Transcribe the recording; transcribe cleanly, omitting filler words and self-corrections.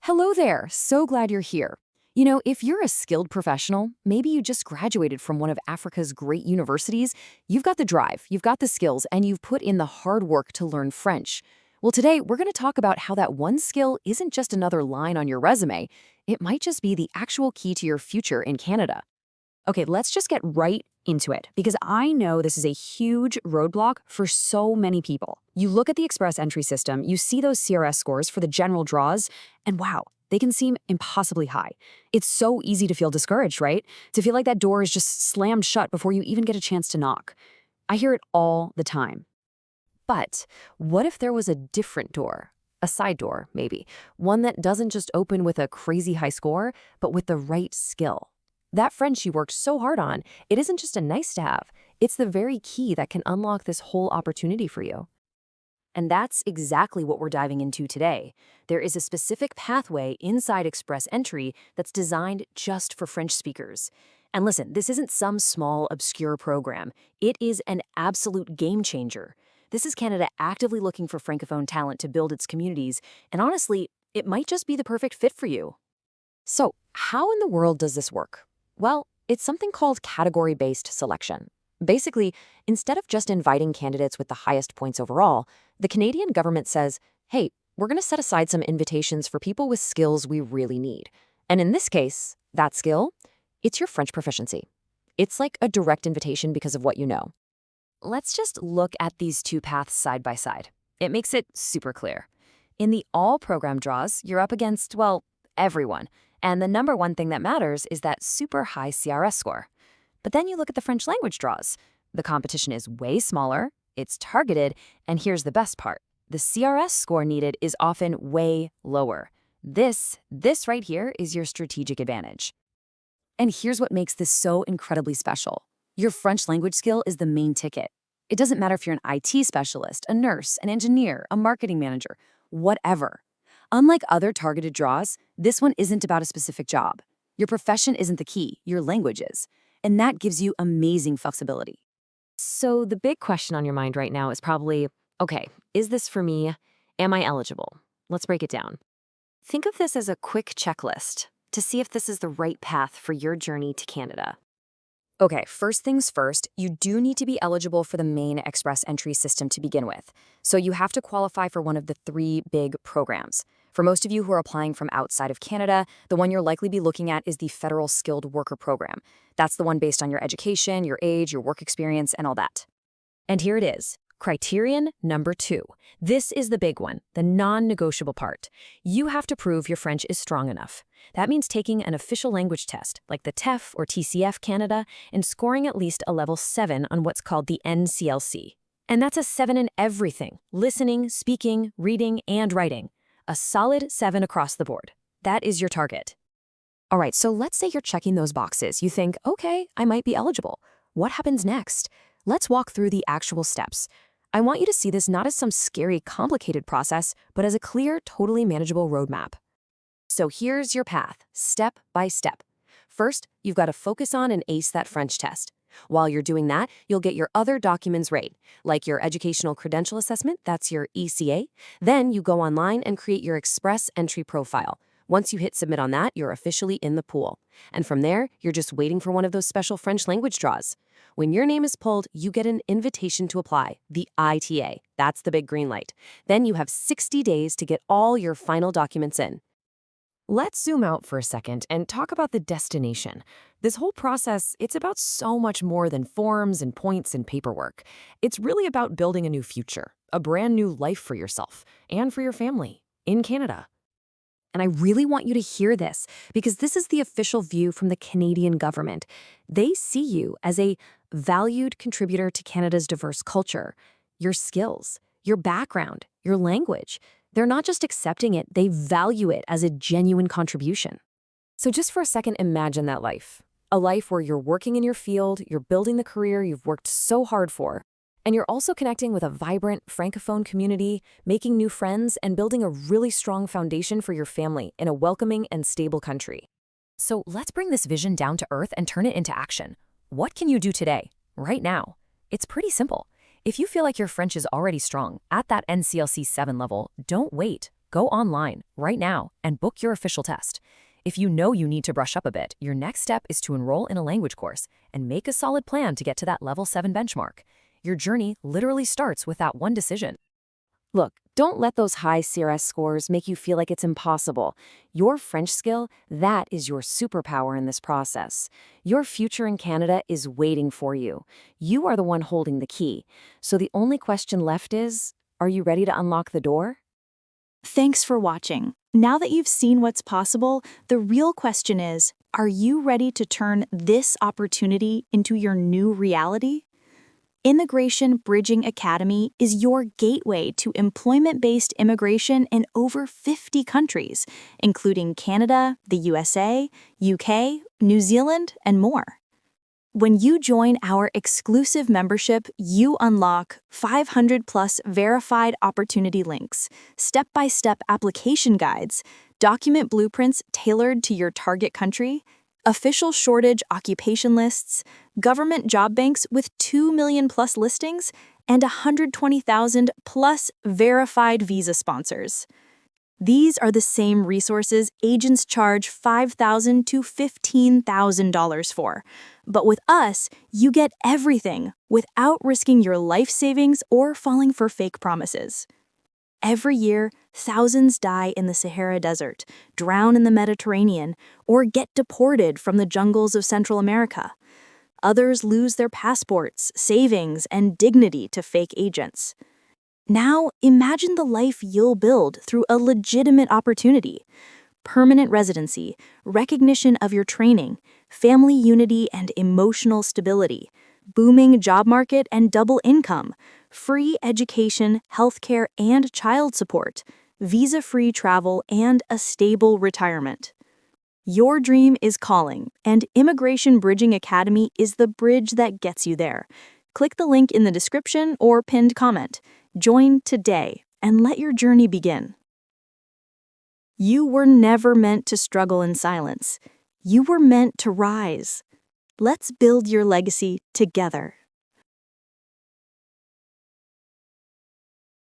Hello there, so glad you're here. If you're a skilled professional, maybe you just graduated from one of Africa's great universities, you've got the drive, you've got the skills, and you've put in the hard work to learn French. Well, today we're going to talk about how that one skill isn't just another line on your resume, it might just be the actual key to your future in Canada. Okay, let's just get right into it, because I know this is a huge roadblock for so many people. You look at the express entry system, you see those CRS scores for the general draws, and wow, they can seem impossibly high. It's so easy to feel discouraged, right? To feel like that door is just slammed shut before you even get a chance to knock. I hear it all the time. But what if there was a different door? A side door, maybe. One that doesn't just open with a crazy high score, but with the right skill. That French you worked so hard on, it isn't just a nice to have, it's the very key that can unlock this whole opportunity for you. And that's exactly what we're diving into today. There is a specific pathway inside Express Entry that's designed just for French speakers. And listen, this isn't some small, obscure program. It is an absolute game changer. This is Canada actively looking for Francophone talent to build its communities, and honestly, it might just be the perfect fit for you. So, how in the world does this work? Well, it's something called category-based selection. Basically, instead of just inviting candidates with the highest points overall, the Canadian government says, hey, we're going to set aside some invitations for people with skills we really need. And in this case, that skill, it's your French proficiency. It's like a direct invitation because of what you know. Let's just look at these two paths side by side. It makes it super clear. In the all program draws, you're up against, well, everyone. And the number one thing that matters is that super high CRS score. But then you look at the French language draws. The competition is way smaller, it's targeted, and here's the best part. The CRS score needed is often way lower. This right here is your strategic advantage. And here's what makes this so incredibly special. Your French language skill is the main ticket. It doesn't matter if you're an IT specialist, a nurse, an engineer, a marketing manager, whatever. Unlike other targeted draws, this one isn't about a specific job. Your profession isn't the key, your language is. And that gives you amazing flexibility. So the big question on your mind right now is probably, okay, is this for me? Am I eligible? Let's break it down. Think of this as a quick checklist to see if this is the right path for your journey to Canada. Okay, first things first, you do need to be eligible for the main Express Entry system to begin with. So you have to qualify for one of the 3 big programs. For most of you who are applying from outside of Canada, the one you'll likely be looking at is the Federal Skilled Worker Program. That's the one based on your education, your age, your work experience, and all that. And here it is. Criterion number 2. This is the big one, the non-negotiable part. You have to prove your French is strong enough. That means taking an official language test, like the TEF or TCF Canada, and scoring at least a level 7 on what's called the NCLC. And that's a 7 in everything: listening, speaking, reading, and writing. A solid 7 across the board. That is your target. All right, so let's say you're checking those boxes. You think, okay, I might be eligible. What happens next? Let's walk through the actual steps. I want you to see this not as some scary, complicated process, but as a clear, totally manageable roadmap. So here's your path, step by step. First, you've got to focus on and ace that French test. While you're doing that, you'll get your other documents right, like your educational credential assessment, that's your ECA. Then you go online and create your Express Entry profile. Once you hit submit on that, you're officially in the pool. And from there, you're just waiting for one of those special French language draws. When your name is pulled, you get an invitation to apply, the ITA. That's the big green light. Then you have 60 days to get all your final documents in. Let's zoom out for a second and talk about the destination. This whole process, it's about so much more than forms and points and paperwork. It's really about building a new future, a brand new life for yourself and for your family in Canada. And I really want you to hear this, because this is the official view from the Canadian government. They see you as a valued contributor to Canada's diverse culture. Your skills, your background, your language. They're not just accepting it, they value it as a genuine contribution. So just for a second, imagine that life. A life where you're working in your field, you're building the career you've worked so hard for, and you're also connecting with a vibrant Francophone community, making new friends, and building a really strong foundation for your family in a welcoming and stable country. So let's bring this vision down to earth and turn it into action. What can you do today, right now? It's pretty simple. If you feel like your French is already strong, at that NCLC 7 level, don't wait. Go online right now and book your official test. If you know you need to brush up a bit, your next step is to enroll in a language course and make a solid plan to get to that level 7 benchmark. Your journey literally starts with that one decision. Look, don't let those high CRS scores make you feel like it's impossible. Your French skill, that is your superpower in this process. Your future in Canada is waiting for you. You are the one holding the key. So the only question left is, are you ready to unlock the door? Thanks for watching. Now that you've seen what's possible, the real question is, are you ready to turn this opportunity into your new reality? Immigration Bridging Academy is your gateway to employment-based immigration in over 50 countries, including Canada, the USA, UK, New Zealand, and more. When you join our exclusive membership, you unlock 500+ verified opportunity links, step-by-step application guides, document blueprints tailored to your target country, official shortage occupation lists, government job banks with 2 million+ listings, and 120,000+ verified visa sponsors. These are the same resources agents charge $5,000 to $15,000 for. But with us, you get everything without risking your life savings or falling for fake promises. Every year, thousands die in the Sahara Desert, drown in the Mediterranean, or get deported from the jungles of Central America. Others lose their passports, savings, and dignity to fake agents. Now, imagine the life you'll build through a legitimate opportunity. Permanent residency, recognition of your training, family unity and emotional stability, booming job market and double income, free education, healthcare and child support, visa-free travel, and a stable retirement. Your dream is calling, and Immigration Bridging Academy is the bridge that gets you there. Click the link in the description or pinned comment. Join today and let your journey begin. You were never meant to struggle in silence. You were meant to rise. Let's build your legacy together.